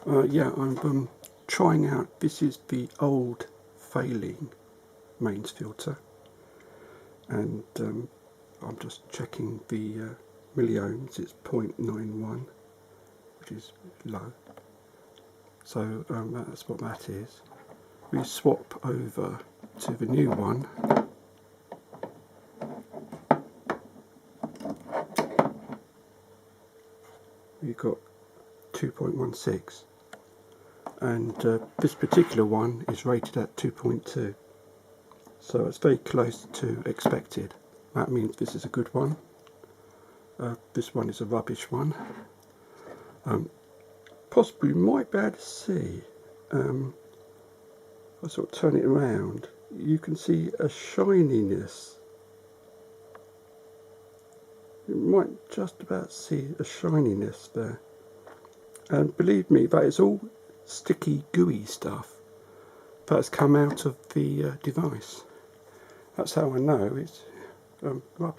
Yeah, I'm trying out. This is the old failing mains filter, and I'm just checking the milliohms. It's 0.91, which is low. So that's what that is. We swap over to the new one. We've got 2.16, and this particular one is rated at 2.2, so it's very close to expected. That means this is a good one. This one is a rubbish one. Possibly you might be able to see, I sort of turn it around, you can see a shininess. You might just about see a shininess there. And believe me, that is all sticky, gooey stuff that has come out of the device. That's how I know it's rubbish.